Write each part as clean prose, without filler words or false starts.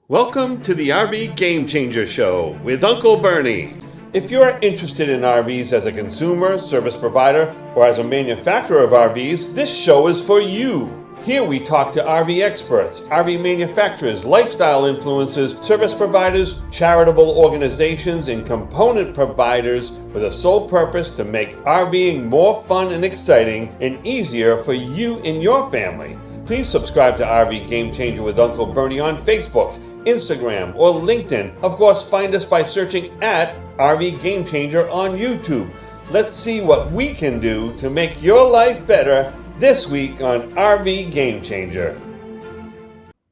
Welcome to the RV Game Changer Show with Uncle Bernie. If you're interested in RVs as a consumer, service provider, or as a manufacturer of RVs, this show is for you. Here we talk to RV experts, RV manufacturers, lifestyle influencers, service providers, charitable organizations, and component providers with a sole purpose to make RVing more fun and exciting and easier for you and your family. Please subscribe to RV Game Changer with Uncle Bernie on Facebook, Instagram, or LinkedIn. Of course, find us by searching at RV Game Changer on YouTube. Let's see what we can do to make your life better this week on RV Game Changer.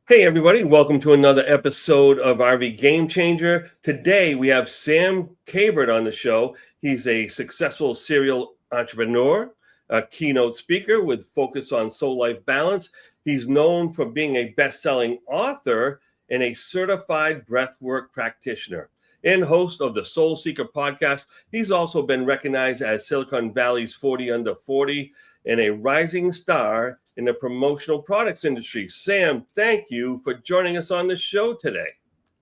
Hey everybody, welcome to another episode of RV Game Changer. Today we have Sam Kabert on the show. He's a successful serial entrepreneur, a keynote speaker with focus on soul life balance. He's known for being a best-selling author and a certified breathwork practitioner and host of the Soul Seeker podcast. He's also been recognized as Silicon Valley's 40 under 40 and a rising star in the promotional products industry. Sam, thank you for joining us on the show today.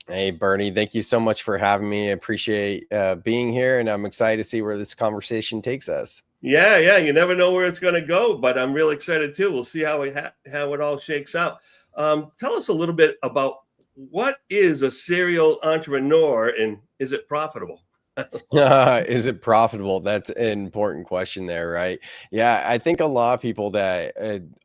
Hey, Bernie, thank you so much for having me. I appreciate being here, and I'm excited to see where this conversation takes us. Yeah, you never know where it's going to go, but I'm real excited too. We'll see how it all shakes out. Tell us a little bit about what is a serial entrepreneur and is it profitable? Is it profitable? That's an important question there, right? Yeah, I think a lot of people that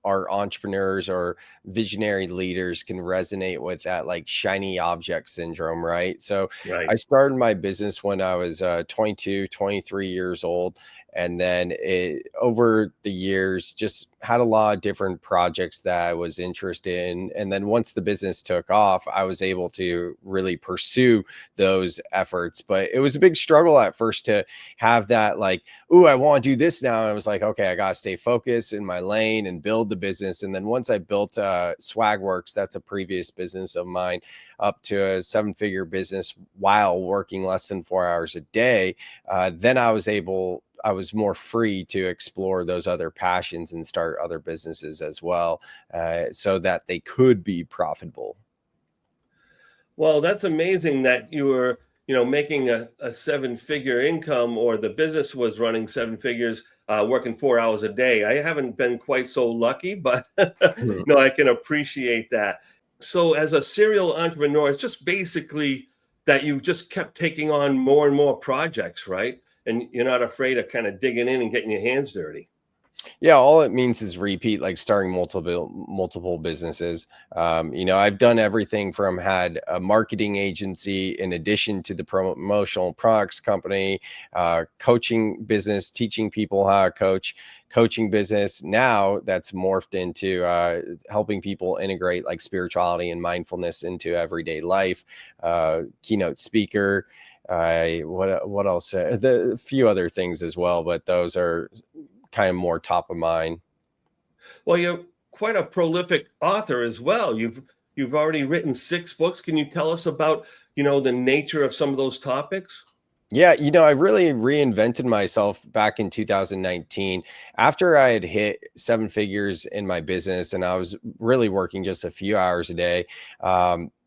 are entrepreneurs or visionary leaders can resonate with that like shiny object syndrome, right? So Right. I started my business when I was 22, 23 years old. And then over the years, just had a lot of different projects that I was interested in. And then once the business took off, I was able to really pursue those efforts. But it was a big struggle at first to have that like, ooh, I want to do this now. And I was like, okay, I got to stay focused in my lane and build the business. And then once I built Swagworks, that's a previous business of mine, up to a 7-figure business while working less than 4 hours a day, then I was more free to explore those other passions and start other businesses as well, so that they could be profitable. Well, that's amazing that you were, making a 7-figure income, or the business was running 7 figures, working 4 hours a day. I haven't been quite so lucky, but no, I can appreciate that. So as a serial entrepreneur, it's just basically that you just kept taking on more and more projects, right? And you're not afraid of kind of digging in and getting your hands dirty. Yeah, all it means is repeat, like starting multiple businesses. I've done everything from had a marketing agency in addition to the promotional products company, coaching business, teaching people how to coaching business. Now that's morphed into helping people integrate like spirituality and mindfulness into everyday life. Keynote speaker. What else? A few other things as well, but those are kind of more top of mind. Well, you're quite a prolific author as well. You've already written 6 books. Can you tell us about, the nature of some of those topics? Yeah, I really reinvented myself back in 2019 after I had hit 7 figures in my business and I was really working just a few hours a day.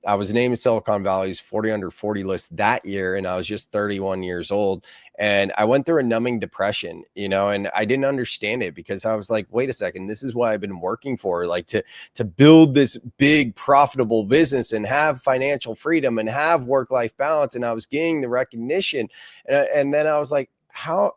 I was named Silicon Valley's 40 under 40 list that year, and I was just 31 years old. And I went through a numbing depression, and I didn't understand it because I was like, wait a second, this is what I've been working for, like to build this big profitable business and have financial freedom and have work-life balance. And I was getting the recognition. And then I was like, how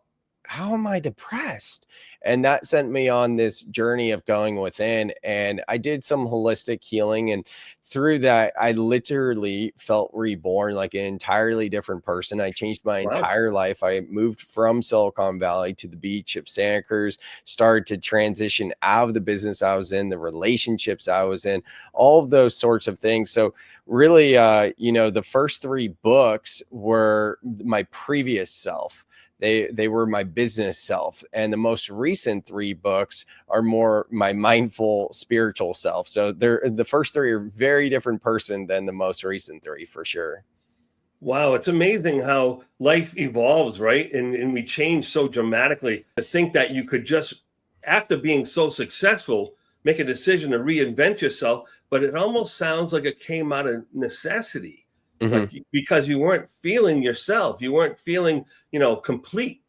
am I depressed? And that sent me on this journey of going within, and I did some holistic healing. And through that, I literally felt reborn, like an entirely different person. I changed my entire life. I moved from Silicon Valley to the beach of Santa Cruz, started to transition out of the business I was in, the relationships I was in, all of those sorts of things. So really, the first 3 books were my previous self. They were my business self. And the most recent 3 books are more my mindful spiritual self. So the first 3 are very different person than the most recent 3 for sure. Wow, it's amazing how life evolves, right? And we change so dramatically. To think that you could just, after being so successful, make a decision to reinvent yourself, but it almost sounds like it came out of necessity, Mhm. because you weren't feeling yourself, you weren't feeling, complete.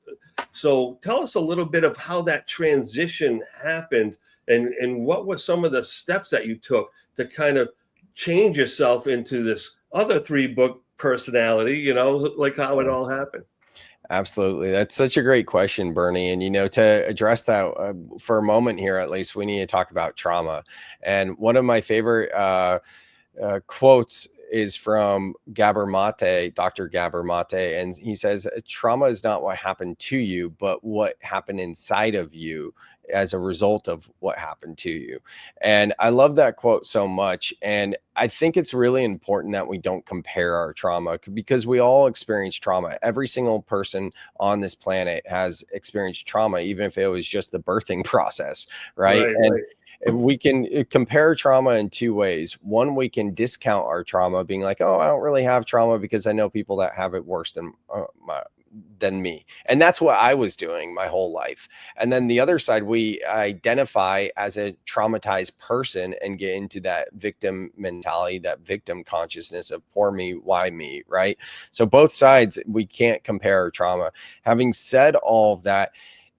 So tell us a little bit of how that transition happened, and what were some of the steps that you took to kind of change yourself into this other 3-book personality, like how it all happened. Absolutely. That's such a great question, Bernie. And, to address that for a moment here, at least, we need to talk about trauma. And one of my favorite quotes is from Dr. Gabor Mate. And he says, trauma is not what happened to you, but what happened inside of you as a result of what happened to you. And I love that quote so much. And I think it's really important that we don't compare our trauma, because we all experience trauma. Every single person on this planet has experienced trauma, even if it was just the birthing process, right? And we can compare trauma in 2 ways. One, we can discount our trauma, being like, oh, I don't really have trauma because I know people that have it worse than me. And that's what I was doing my whole life. And then the other side, we identify as a traumatized person and get into that victim mentality, that victim consciousness of poor me, why me, right? So both sides, we can't compare our trauma. Having said all of that,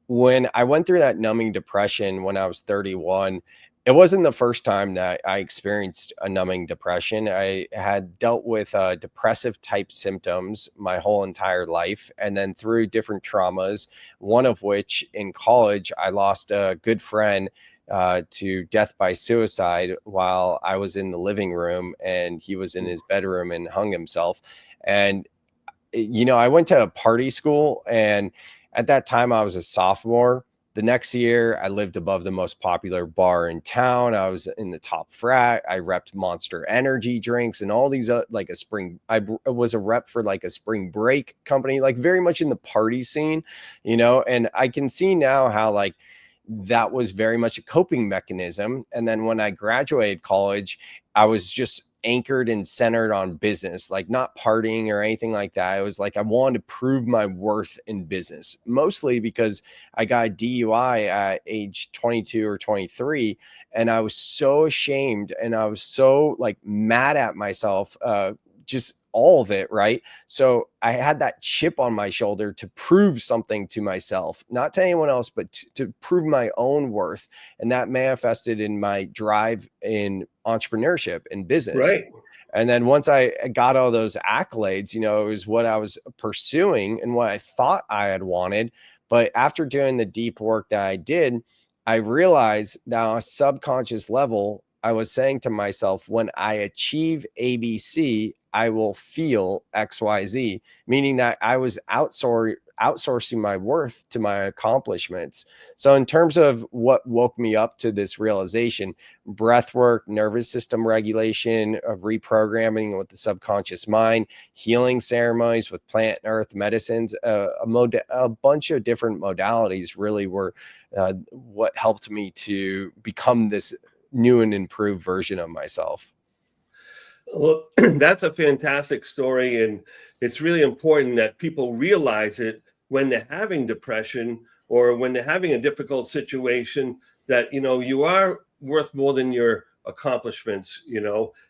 when I went through that numbing depression when I was 31, it wasn't the first time that I experienced a numbing depression. I had dealt with depressive type symptoms my whole entire life. And then through different traumas, one of which in college, I lost a good friend to death by suicide while I was in the living room and he was in his bedroom and hung himself. And, I went to a party school, and at that time I was a sophomore. The next year, I lived above the most popular bar in town. I was in the top frat. I repped Monster Energy drinks and all these, I was a rep for like a spring break company, like very much in the party scene, and I can see now how like that was very much a coping mechanism. And then when I graduated college, I was just anchored and centered on business, like not partying or anything like that. I was like, I wanted to prove my worth in business, mostly because I got a DUI at age 22 or 23. And I was so ashamed and I was so like mad at myself, just all of it. Right. So I had that chip on my shoulder to prove something to myself, not to anyone else, but to prove my own worth. And that manifested in my drive in entrepreneurship and business. Right. And then once I got all those accolades, it was what I was pursuing and what I thought I had wanted. But after doing the deep work that I did, I realized that on a subconscious level, I was saying to myself, when I achieve ABC, I will feel XYZ, meaning that I was outsourcing my worth to my accomplishments. So in terms of what woke me up to this realization, breath work, nervous system regulation, of reprogramming with the subconscious mind, healing ceremonies with plant and earth medicines, a bunch of different modalities really were what helped me to become this new and improved version of myself. Well, that's a fantastic story, and it's really important that people realize it when they're having depression or when they're having a difficult situation, that you are worth more than your accomplishments.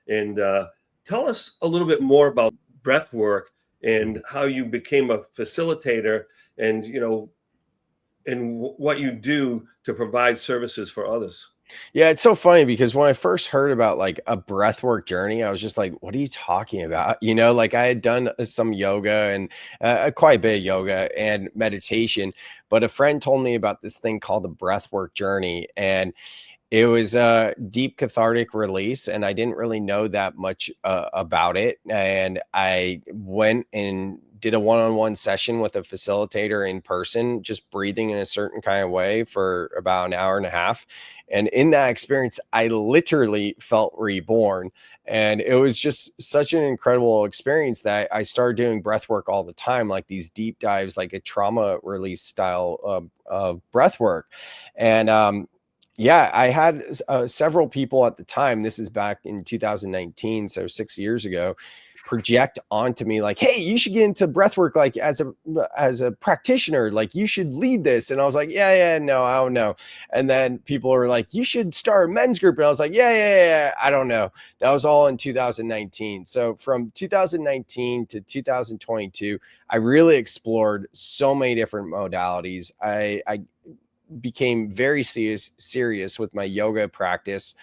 And tell us a little bit more about breath work and how you became a facilitator, and what you do to provide services for others. Yeah, it's so funny because when I first heard about like a breathwork journey, I was just like, what are you talking about? Like I had done some yoga and quite a bit of yoga and meditation, but a friend told me about this thing called the breathwork journey. And it was a deep cathartic release, and I didn't really know that much about it. And I went and did a one-on-one session with a facilitator in person, just breathing in a certain kind of way for about an hour and a half. And in that experience, I literally felt reborn. And it was just such an incredible experience that I started doing breath work all the time, like these deep dives, like a trauma release style of breath work. And yeah, I had several people at the time. This is back in 2019, so 6 years ago. project onto me like, hey, you should get into breathwork, like as a practitioner, like you should lead this. And I was like, yeah, no, I don't know. And then people were like, you should start a men's group. And I was like, yeah, I don't know. That was all in 2019. So from 2019 to 2022, I really explored so many different modalities. I became very serious with my yoga practice.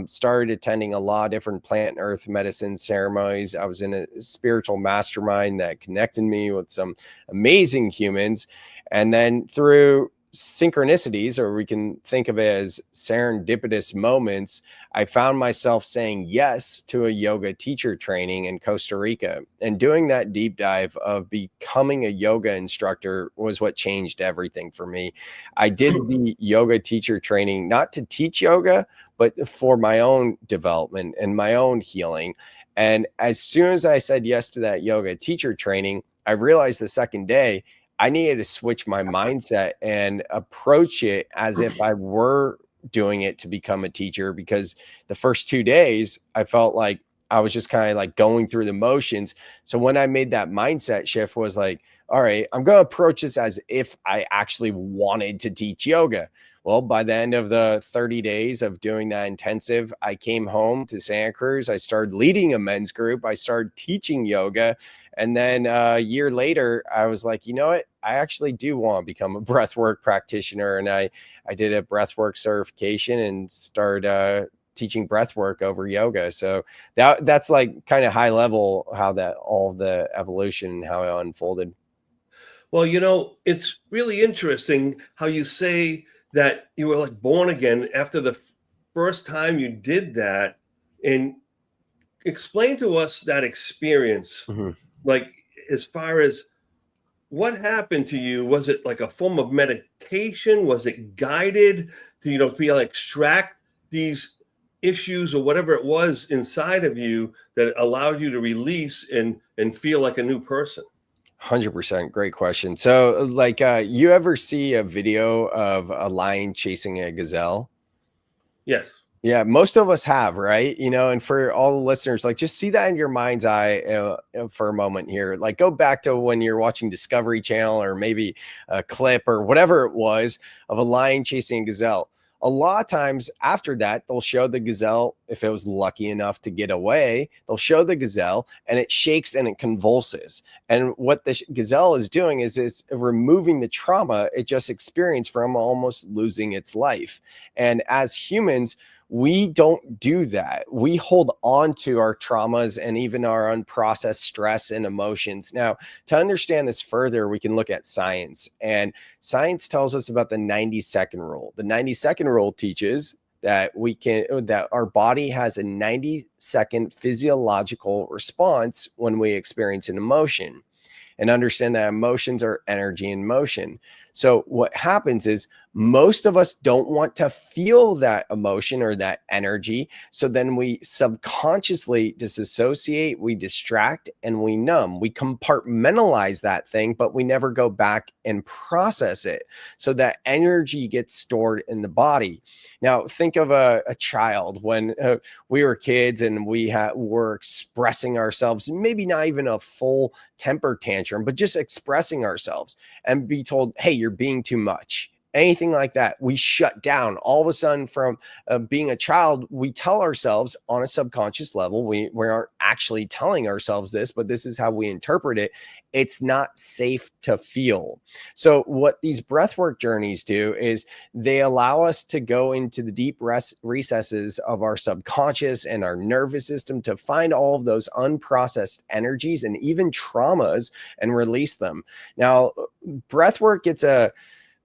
Started attending a lot of different plant and earth medicine ceremonies. I was in a spiritual mastermind that connected me with some amazing humans. And then through synchronicities, or we can think of it as serendipitous moments, I found myself saying yes to a yoga teacher training in Costa Rica. And doing that deep dive of becoming a yoga instructor was what changed everything for me. I did the yoga teacher training not to teach yoga, but for my own development and my own healing. And as soon as I said yes to that yoga teacher training, I realized the second day I needed to switch my mindset and approach it as if I were doing it to become a teacher, because the first 2 days I felt like I was just kind of like going through the motions. So when I made that mindset shift, was like, all right, I'm going to approach this as if I actually wanted to teach yoga. Well, by the end of the 30 days of doing that intensive, I came home to Santa Cruz. I started leading a men's group. I started teaching yoga. And then a year later, I was like, you know what? I actually do want to become a breathwork practitioner. And I did a breathwork certification and started teaching breathwork over yoga. So that's like kind of high level how that all of the evolution and how it unfolded. Well, it's really interesting how you say that you were like born again after the first time you did that. And explain to us that experience. Mm-hmm. Like, as far as what happened to you, was it like a form of meditation? Was it guided to, be able to extract these issues or whatever it was inside of you that allowed you to release and feel like a new person? 100%. Great question. So like, you ever see a video of a lion chasing a gazelle? Yes. Yeah, most of us have, right? And for all the listeners, like just see that in your mind's eye for a moment here. Like go back to when you're watching Discovery Channel, or maybe a clip or whatever it was of a lion chasing a gazelle. A lot of times after that, they'll show the gazelle, if it was lucky enough to get away, they'll show the gazelle and it shakes and it convulses. And what the gazelle is doing is it's removing the trauma it just experienced from almost losing its life. And as humans, we don't do that. We hold on to our traumas and even our unprocessed stress and emotions. Now, to understand this further, we can look at science. And science tells us about the 90-second rule. The 90-second rule teaches that our body has a 90-second physiological response when we experience an emotion, and understand that emotions are energy in motion. So what happens is most of us don't want to feel that emotion or that energy. So then we subconsciously disassociate, we distract, and we numb. We compartmentalize that thing, but we never go back and process it. So that energy gets stored in the body. Now, think of a child when we were kids and we were expressing ourselves, maybe not even a full temper tantrum, but just expressing ourselves, and be told, hey, you're being too much. Anything like that, we shut down. All of a sudden, from being a child, we tell ourselves on a subconscious level, we aren't actually telling ourselves this, but this is how we interpret it. It's not safe to feel. So what these breathwork journeys do is they allow us to go into the deep recesses of our subconscious and our nervous system to find all of those unprocessed energies and even traumas and release them. Now, breathwork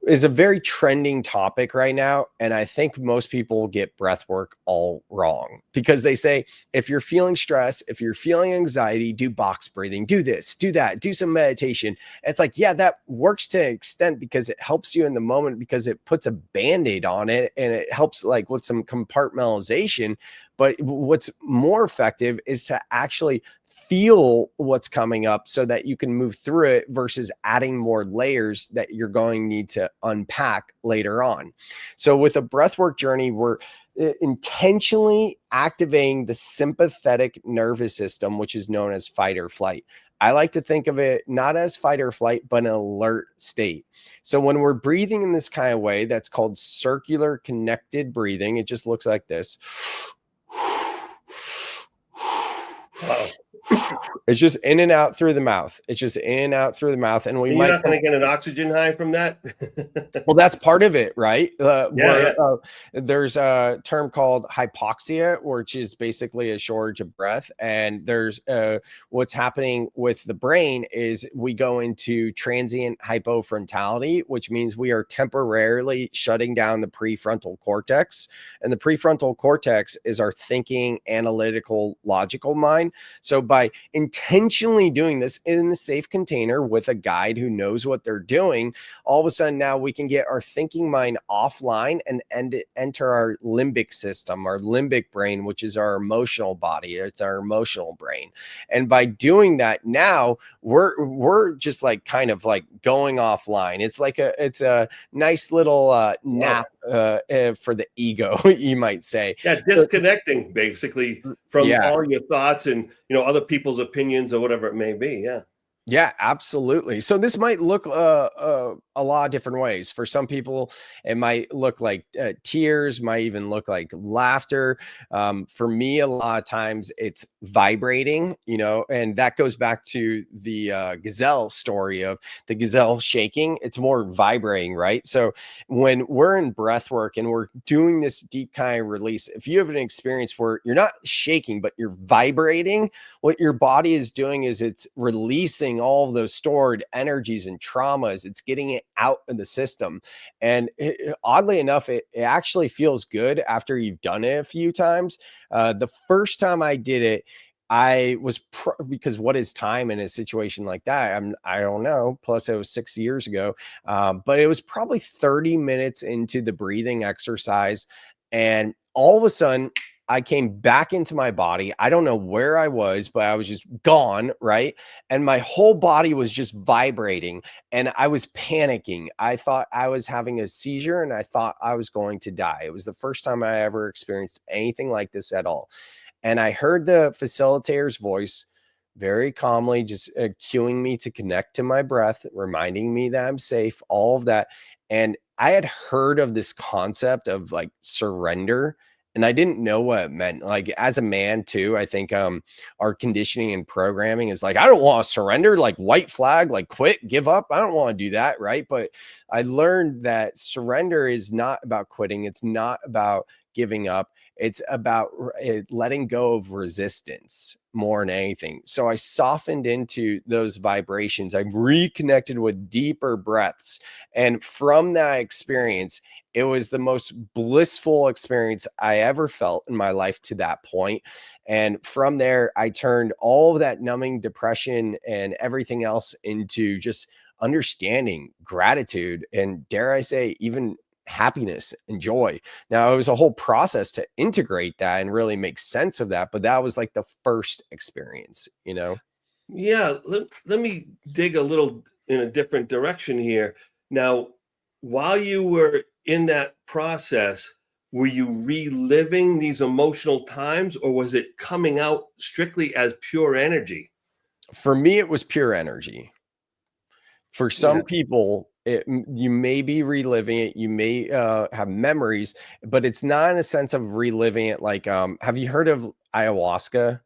is a very trending topic right now. And I think most people get breathwork all wrong, because they say, if you're feeling stress, if you're feeling anxiety, do box breathing, do this, do that, do some meditation. And it's like, yeah, that works to an extent because it helps you in the moment, because it puts a Band-Aid on it and it helps like with some compartmentalization. But what's more effective is to actually feel what's coming up so that you can move through it, versus adding more layers that you're going to need to unpack later on. So with a breathwork journey, we're intentionally activating the sympathetic nervous system, which is known as fight or flight. I like to think of it not as fight or flight, but an alert state. So when we're breathing in this kind of way, that's called circular connected breathing. It just looks like this. Wow. It's just in and out through the mouth. It's just in and out through the mouth. And You're not going to get an oxygen high from that. well, that's part of it, right? Yeah. There's a term called hypoxia, which is basically a shortage of breath. And there's what's happening with the brain is we go into transient hypofrontality, which means we are temporarily shutting down the prefrontal cortex. And the prefrontal cortex is our thinking, analytical, logical mind. So by intentionally doing this in a safe container with a guide who knows what they're doing, all of a sudden now we can get our thinking mind offline and enter our limbic system, our limbic brain, which is our emotional body. It's our emotional brain. And by doing that, now we're just like kind of like going offline. It's a nice little nap for the ego, you might say. Yeah, disconnecting basically from all your thoughts and other people's opinions or whatever it may be. Yeah, absolutely. So this might look a lot of different ways. For some people, it might look like tears, might even look like laughter. For me, a lot of times it's vibrating, and that goes back to the gazelle story of the gazelle shaking. It's more vibrating, right? So when we're in breath work and we're doing this deep kind of release, if you have an experience where you're not shaking, but you're vibrating, what your body is doing is it's releasing all of those stored energies and traumas. It's getting it out of the system. And oddly enough, it actually feels good after you've done it a few times. The first time I did it, I was because what is time in a situation like that? I don't know. Plus, it was 6 years ago, but it was probably 30 minutes into the breathing exercise, and all of a sudden, I came back into my body. I don't know where I was, but I was just gone, right? And my whole body was just vibrating, and I was panicking. I thought I was having a seizure, and I thought I was going to die. It was the first time I ever experienced anything like this at all. And I heard the facilitator's voice very calmly, just cueing me to connect to my breath, reminding me that I'm safe, all of that. And I had heard of this concept of like surrender, and I didn't know what it meant. Like as a man too, I think our conditioning and programming is like, I don't want to surrender, like white flag, like quit, give up. I don't want to do that, right? But I learned that surrender is not about quitting. It's not about giving up. It's about letting go of resistance more than anything. So I softened into those vibrations. I reconnected with deeper breaths. And from that experience, it was the most blissful experience I ever felt in my life to that point. And from there, I turned all of that numbing depression and everything else into just understanding, gratitude, and dare I say, even happiness and joy. Now, it was a whole process to integrate that and really make sense of that, but that was like the first experience. Yeah, let me dig a little in a different direction here. Now, while you were in that process, were you reliving these emotional times, or was it coming out strictly as pure energy? For me, it was pure energy. For some Yeah, people, you may be reliving it, you may have memories, but it's not in a sense of reliving it. Like, have you heard of ayahuasca?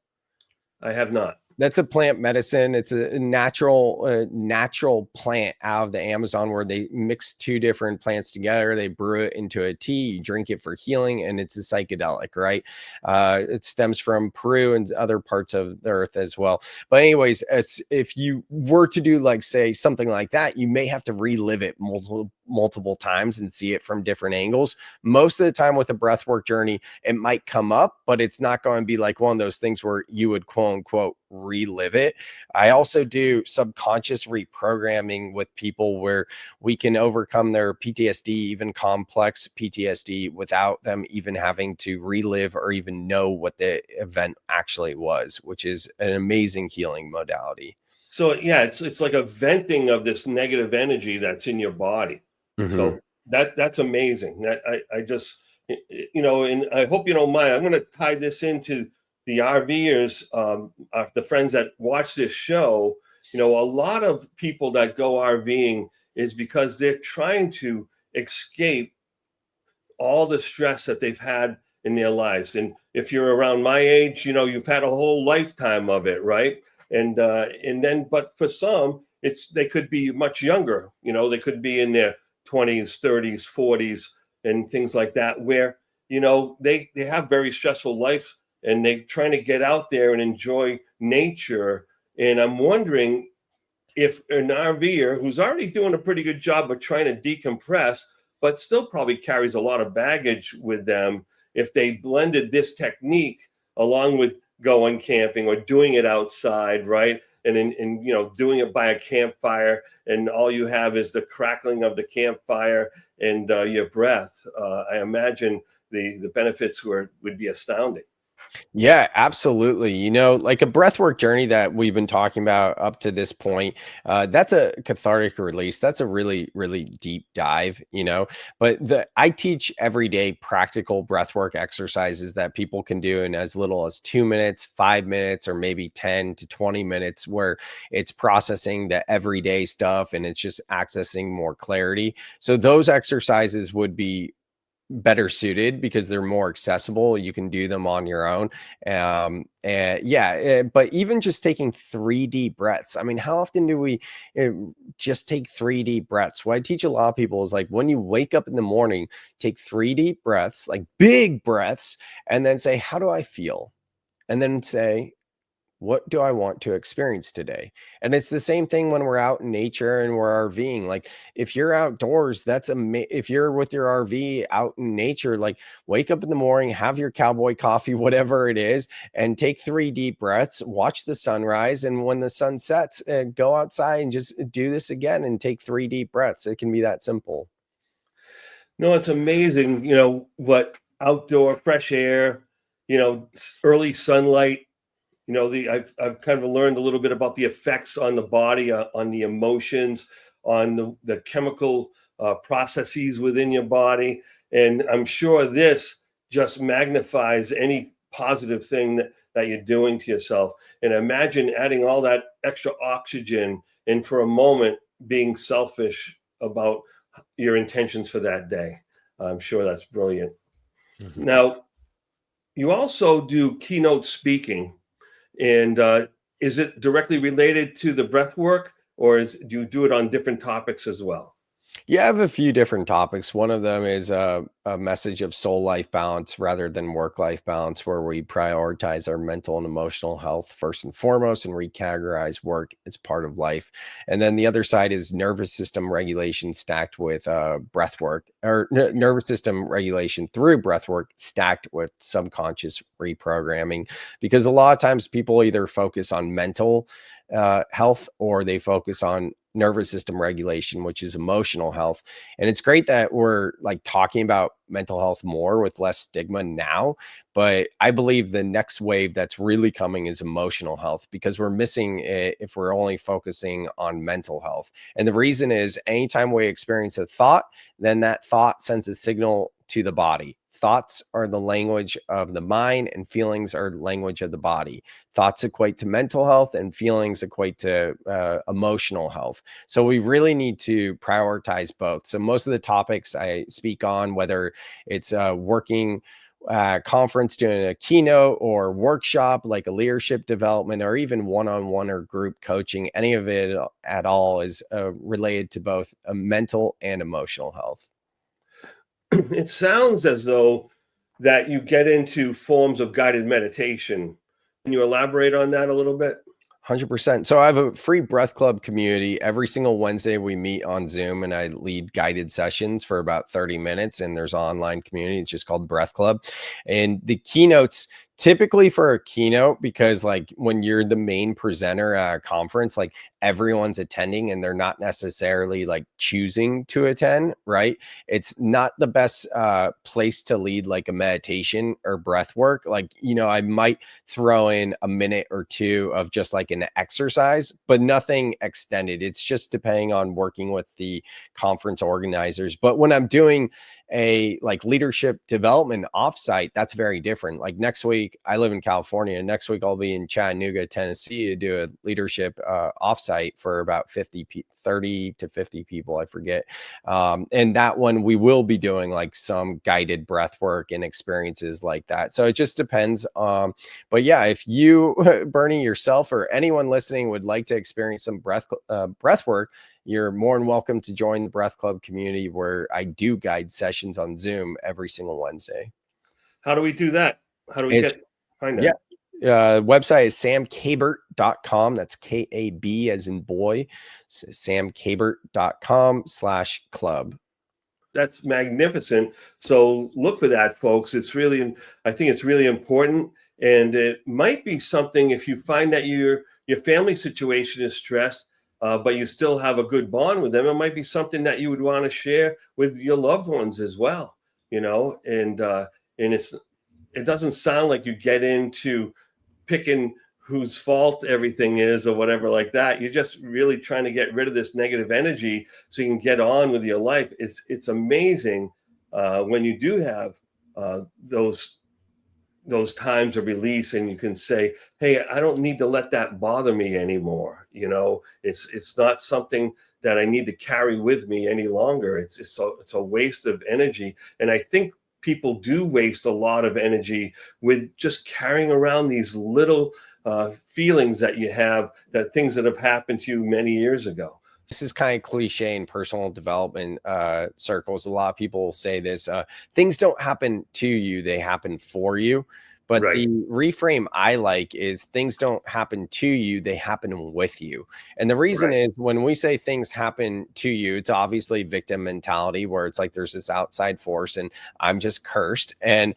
I have not. That's a plant medicine. It's a natural plant out of the Amazon where they mix two different plants together. They brew it into a tea, you drink it for healing, and it's a psychedelic, right? It stems from Peru and other parts of the earth as well. But anyways, if you were to do like say something like that, you may have to relive it multiple times and see it from different angles. Most of the time with a breathwork journey, it might come up, but it's not going to be like one of those things where you would quote unquote relive it. I also do subconscious reprogramming with people where we can overcome their PTSD, even complex PTSD, without them even having to relive or even know what the event actually was, which is an amazing healing modality. So yeah, it's like a venting of this negative energy that's in your body. Mm-hmm. So that's amazing. That You know, and I hope you don't mind, I'm going to tie this into the RVers, the friends that watch this show. You know, a lot of people that go RVing is because they're trying to escape all the stress that they've had in their lives. And if you're around my age, you know, you've had a whole lifetime of it, right? And then, but for some, they could be much younger. You know, they could be in their 20s, 30s, 40s, and things like that, where, you know, they have very stressful lives, and they're trying to get out there and enjoy nature. And I'm wondering if an RVer who's already doing a pretty good job of trying to decompress, but still probably carries a lot of baggage with them, if they blended this technique along with going camping or doing it outside, right? And you know, doing it by a campfire, and all you have is the crackling of the campfire and your breath. I imagine the benefits would be astounding. Yeah, absolutely. You know, like a breathwork journey that we've been talking about up to this point, that's a cathartic release. That's a really, really deep dive, you know. But I teach everyday practical breathwork exercises that people can do in as little as 2 minutes, 5 minutes, or maybe 10 to 20 minutes, where it's processing the everyday stuff and it's just accessing more clarity. So those exercises would be better suited because they're more accessible. You can do them on your own. And yeah, but even just taking 3 deep breaths. I mean, how often do we just take 3 deep breaths? What I teach a lot of people is like, when you wake up in the morning, take 3 deep breaths, like big breaths, and then say, how do I feel? And then say, what do I want to experience today? And it's the same thing when we're out in nature and we're RVing. Like if you're outdoors, if you're with your RV out in nature, like wake up in the morning, have your cowboy coffee, whatever it is, and take 3 deep breaths, watch the sunrise. And when the sun sets, go outside and just do this again and take 3 deep breaths. It can be that simple. No, it's amazing, you know, what outdoor fresh air, you know, early sunlight. You know, I've kind of learned a little bit about the effects on the body, on the emotions, on the chemical processes within your body, and I'm sure this just magnifies any positive thing that you're doing to yourself. And imagine adding all that extra oxygen, and for a moment being selfish about your intentions for that day. I'm sure that's brilliant. Mhm. Now, you also do keynote speaking. And is it directly related to the breath work, or do you do it on different topics as well? Yeah, I have a few different topics. One of them is a message of soul life balance rather than work life balance, where we prioritize our mental and emotional health first and foremost and recategorize work as part of life. And then the other side is nervous system regulation stacked with breath work, or nervous system regulation through breath work stacked with subconscious reprogramming. Because a lot of times people either focus on mental health, or they focus on nervous system regulation, which is emotional health. And it's great that we're like talking about mental health more with less stigma now. But I believe the next wave that's really coming is emotional health, because we're missing it if we're only focusing on mental health. And the reason is, anytime we experience a thought, then that thought sends a signal to the body. Thoughts are the language of the mind, and feelings are language of the body. Thoughts equate to mental health, and feelings equate to emotional health. So we really need to prioritize both. So most of the topics I speak on, whether it's working conference, doing a keynote or workshop, like a leadership development, or even one-on-one or group coaching, any of it at all is related to both mental and emotional health. It sounds as though that you get into forms of guided meditation. Can you elaborate on that a little bit? 100%. So I have a free breath club community. Every single Wednesday we meet on Zoom, and I lead guided sessions for about 30 minutes. And there's an online community. It's just called Breath Club. And the keynotes, typically for a keynote, because like when you're the main presenter at a conference, like everyone's attending and they're not necessarily like choosing to attend, right? It's not the best place to lead like a meditation or breath work. Like, you know, I might throw in a minute or two of just like an exercise, but nothing extended. It's just depending on working with the conference organizers. But when I'm doing a like leadership development offsite, that's very different. Like next week, I live in California. Next week, I'll be in Chattanooga, Tennessee to do a leadership offsite for about 30 to 50 people, I forget. And that one, we will be doing like some guided breath work and experiences like that. So it just depends. But yeah, if you, Bernie, yourself or anyone listening would like to experience some breath work, you're more than welcome to join the Breath Club community, where I do guide sessions on Zoom every single Wednesday. How do we do that? How do we find that? Yeah. Website is samkabert.com. That's KAB as in boy. samkabert.com/club. That's magnificent. So look for that, folks. I think it's really important. And it might be something, if you find that your family situation is stressed, but you still have a good bond with them, it might be something that you would want to share with your loved ones as well, and it doesn't sound like you get into picking whose fault everything is or whatever like that. You're just really trying to get rid of this negative energy so you can get on with your life. It's amazing when you do have those times of release, and you can say, hey, I don't need to let that bother me anymore. It's not something that I need to carry with me any longer. It's a waste of energy. And I think people do waste a lot of energy with just carrying around these little feelings that you have, that things that have happened to you many years ago. This is kind of cliche in personal development circles. A lot of people say this, things don't happen to you, they happen for you. But Right. The reframe I like is things don't happen to you, they happen with you. And the reason Right. is, when we say things happen to you, it's obviously victim mentality, where it's like there's this outside force and I'm just cursed. And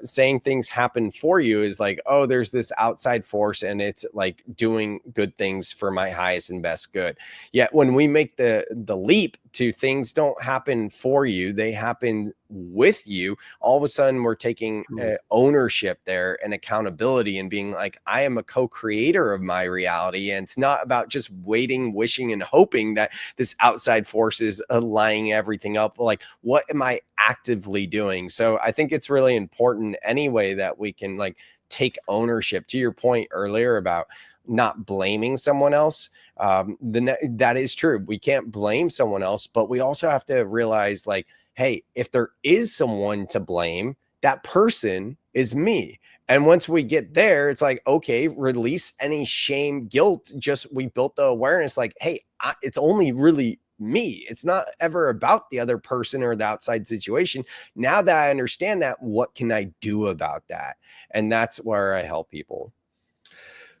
saying things happen for you is like, oh, there's this outside force and it's like doing good things for my highest and best good. Yet when we make the leap to things don't happen for you, they happen with you, all of a sudden we're taking ownership there and accountability and being like, I am a co-creator of my reality. And it's not about just waiting, wishing, and hoping that this outside force is lining everything up. Like, what am I actively doing? So I think it's really important anyway that we can like take ownership. To your point earlier about not blaming someone else, that is true. We can't blame someone else, but we also have to realize, like, hey, if there is someone to blame, that person is me. And once we get there, it's like, okay, release any shame, guilt. Just, we built the awareness, like, hey, it's only really me. It's not ever about the other person or the outside situation. Now that I understand that, what can I do about that? And that's where I help people.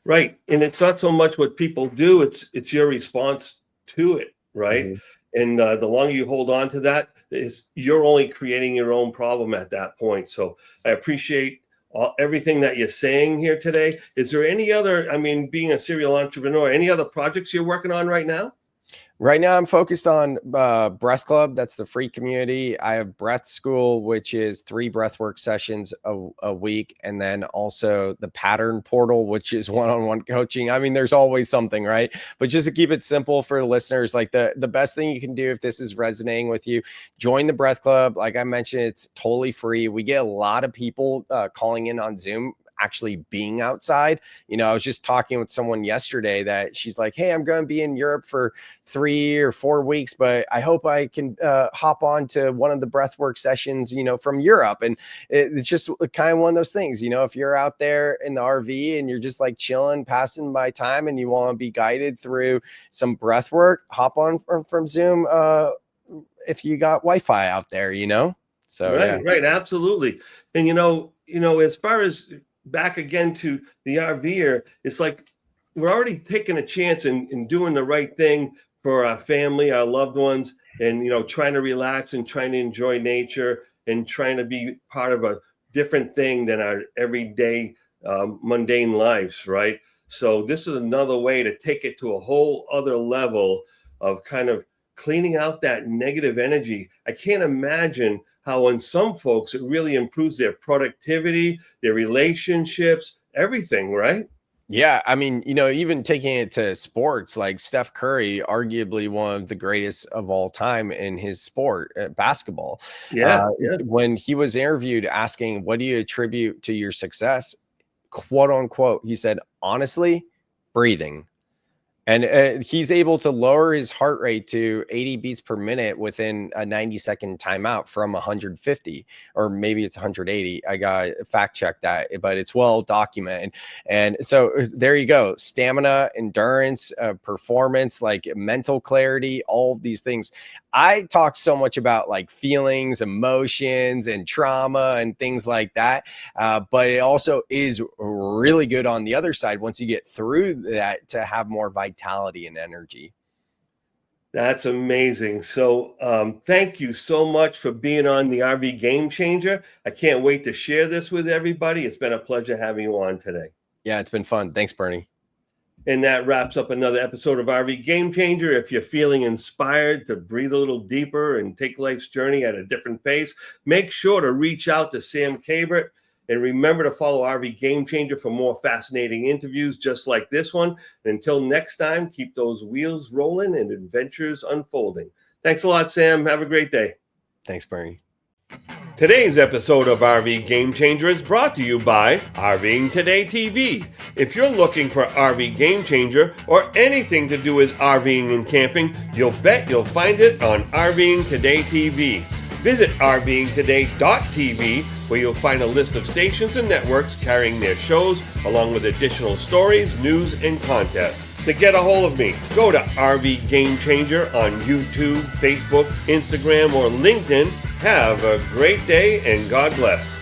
Right. And it's not so much what people do, it's your response to it, right? Mm-hmm. And the longer you hold on to that, you're only creating your own problem at that point. So I appreciate everything that you're saying here today. Is there any other, being a serial entrepreneur, any other projects you're working on right now? Right now, I'm focused on Breath Club. That's the free community. I have Breath School, which is 3 breathwork sessions a week. And then also the Pattern Portal, which is one-on-one coaching. There's always something, right? But just to keep it simple for listeners, like the best thing you can do if this is resonating with you, join the Breath Club. Like I mentioned, it's totally free. We get a lot of people calling in on Zoom, actually being outside. I was just talking with someone yesterday that she's like, hey, I'm going to be in Europe for 3 or 4 weeks, but I hope I can hop on to one of the breathwork sessions, from Europe. And it's just kind of one of those things, if you're out there in the RV and you're just like chilling, passing by time, and you want to be guided through some breathwork, hop on from Zoom if you got Wi-Fi out there, So Right, yeah. right, absolutely. And as far as back again to the RVer, it's like we're already taking a chance in doing the right thing for our family, our loved ones, and trying to relax and trying to enjoy nature and trying to be part of a different thing than our everyday mundane lives, right? So this is another way to take it to a whole other level of kind of cleaning out that negative energy. I can't imagine how in some folks it really improves their productivity, their relationships, everything, right? Yeah, I mean, even taking it to sports, like Steph Curry, arguably one of the greatest of all time in his sport, basketball. Yeah, yeah. When he was interviewed asking, what do you attribute to your success? Quote unquote, he said, honestly, breathing. And he's able to lower his heart rate to 80 beats per minute within a 90-second timeout from 150, or maybe it's 180. I got to fact check that, but it's well documented. And so there you go. Stamina, endurance, performance, like mental clarity, all of these things. I talk so much about like feelings, emotions, and trauma and things like that. But it also is really good on the other side once you get through that to have more vitality and energy. That's amazing. So thank you so much for being on the RV Game Changer. I can't wait to share this with everybody. It's been a pleasure having you on today. Yeah, it's been fun. Thanks, Bernie. And that wraps up another episode of RV Game Changer. If you're feeling inspired to breathe a little deeper and take life's journey at a different pace, make sure to reach out to Sam Kabert. And remember to follow RV Game Changer for more fascinating interviews just like this one. And until next time, keep those wheels rolling and adventures unfolding. Thanks a lot, Sam. Have a great day. Thanks, Bernie. Today's episode of RV Game Changer is brought to you by RVing Today TV. If you're looking for RV Game Changer or anything to do with RVing and camping, you'll bet you'll find it on RVing Today TV. Visit rvingtoday.tv, where you'll find a list of stations and networks carrying their shows, along with additional stories, news, and contests. To get a hold of me, go to RV Game Changer on YouTube, Facebook, Instagram, or LinkedIn. Have a great day and God bless.